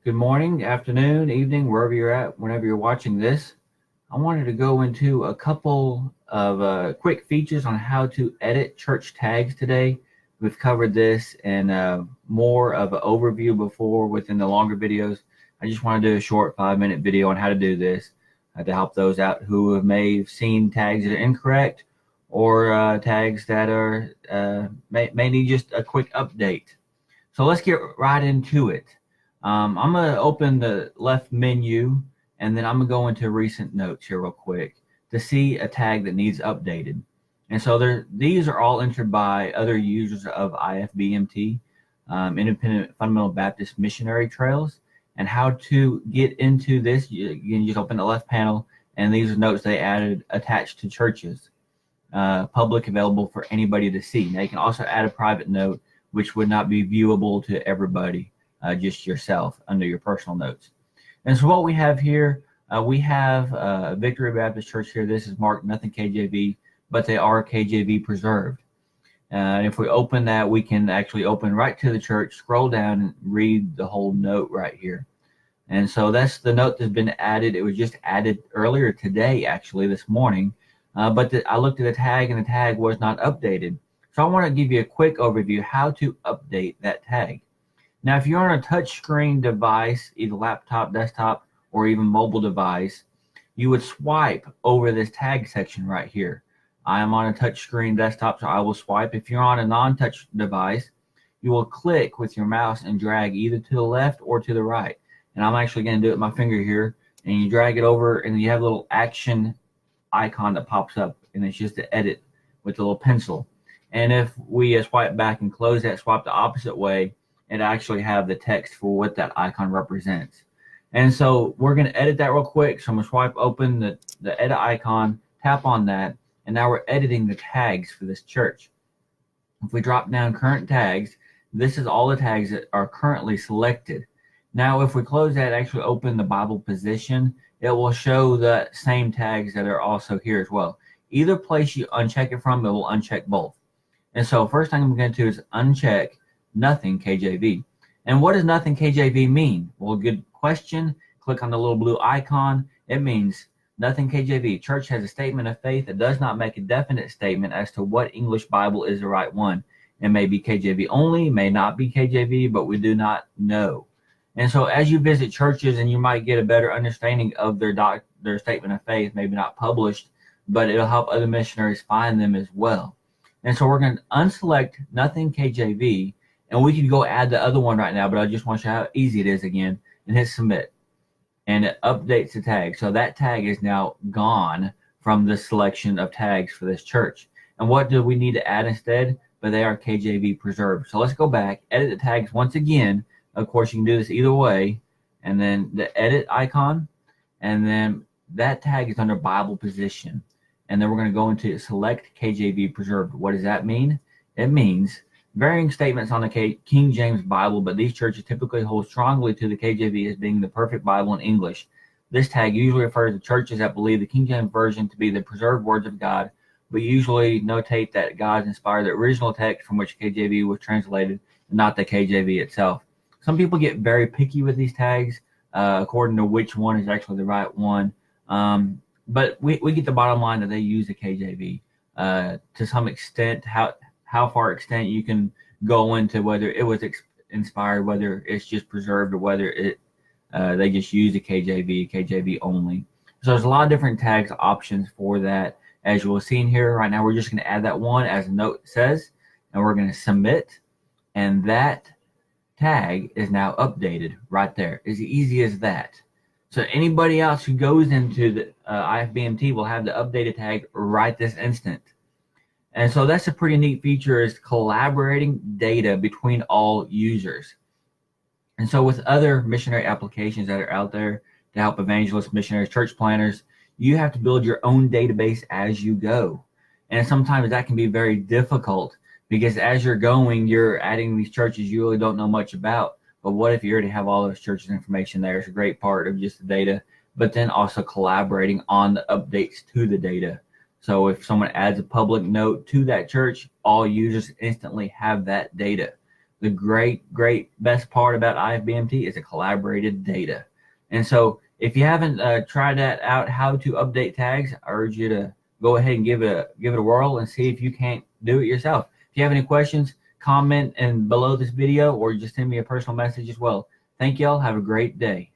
Good morning, afternoon, evening, wherever you're at, whenever you're watching this. I wanted to go into a couple of quick features on how to edit church tags today. We've covered this in more of an overview before within the longer videos. I just want to do a short 5-minute video on how to do this to help those out who may have seen tags that are incorrect or tags that are may need just a quick update. So let's get right into it. I'm going to open the left menu and then I'm going to go into recent notes here real quick to see a tag that needs updated. And so these are all entered by other users of IFBMT, Independent Fundamental Baptist Missionary Trails. And how to get into this, you can just open the left panel, and these are notes they added attached to churches, public, available for anybody to see. Now you can also add a private note, which would not be viewable to everybody. Just yourself under your personal notes. And so what we have here, we have Victory Baptist Church here. This is marked nothing KJV, but they are KJV preserved. And if we open that, we can actually open right to the church, scroll down, and read the whole note right here. And so that's the note that's been added. It was just added earlier today, actually, this morning. But I looked at the tag, and the tag was not updated. So I want to give you a quick overview how to update that tag. Now, if you're on a touchscreen device, either laptop, desktop, or even mobile device, you would swipe over this tag section right here. I am on a touchscreen desktop, so I will swipe. If you're on a non-touch device, you will click with your mouse and drag either to the left or to the right. And I'm actually going to do it with my finger here. And you drag it over, and you have a little action icon that pops up, and it's just to edit with a little pencil. And if we swipe back and close that, swipe the opposite way, and actually have the text for what that icon represents. And so we're going to edit that real quick. So I'm going to swipe open the edit icon, tap on that, and now we're editing the tags for this church. If we drop down current tags, this is all the tags that are currently selected. Now, if we close that, actually open the Bible position, it will show the same tags that are also here as well. Either place you uncheck it from, it will uncheck both. And so first thing I'm going to do is uncheck nothing KJV. And what does nothing KJV mean? Well, good question. Click on the little blue icon. It means nothing KJV. Church has a statement of faith that does not make a definite statement as to what English Bible is the right one. It may be KJV only, may not be KJV, but we do not know. And so as you visit churches, and you might get a better understanding of their statement of faith, maybe not published, but it'll help other missionaries find them as well. And so we're going to unselect nothing KJV. And we can go add the other one right now, but I just want to show how easy it is again, and hit submit. And it updates the tag. So that tag is now gone from the selection of tags for this church. And what do we need to add instead? But they are KJV preserved. So let's go back, edit the tags once again. Of course, you can do this either way. And then the edit icon. And then that tag is under Bible position. And then we're going to go into select KJV preserved. What does that mean? It means varying statements on the King James Bible, but these churches typically hold strongly to the KJV as being the perfect Bible in English. This tag usually refers to churches that believe the King James Version to be the preserved words of God, but usually notate that God inspired the original text from which KJV was translated, and not the KJV itself. Some people get very picky with these tags according to which one is actually the right one, but we get the bottom line that they use the KJV to some extent. How far extent you can go into whether it was inspired, whether it's just preserved, or whether they just use the KJV only. So there's a lot of different tags options for that. As you will see in here right now, we're just going to add that one as a note says, and we're going to submit, and that tag is now updated right there. As easy as that. So anybody else who goes into the IFBMT will have the updated tag right this instant. And so that's a pretty neat feature, is collaborating data between all users. And so with other missionary applications that are out there to help evangelists, missionaries, church planners, you have to build your own database as you go. And sometimes that can be very difficult because as you're going, you're adding these churches you really don't know much about. But what if you already have all those churches' information there? It's a great part of just the data, but then also collaborating on the updates to the data. So if someone adds a public note to that church, all users instantly have that data. the great best part about IFBMT is the collaborated data. And so if you haven't tried that out, how to update tags, I urge you to go ahead and give it a whirl and see if you can't do it yourself. If you have any questions, comment and below this video, or just send me a personal message as well. Thank y'all. Have a great day.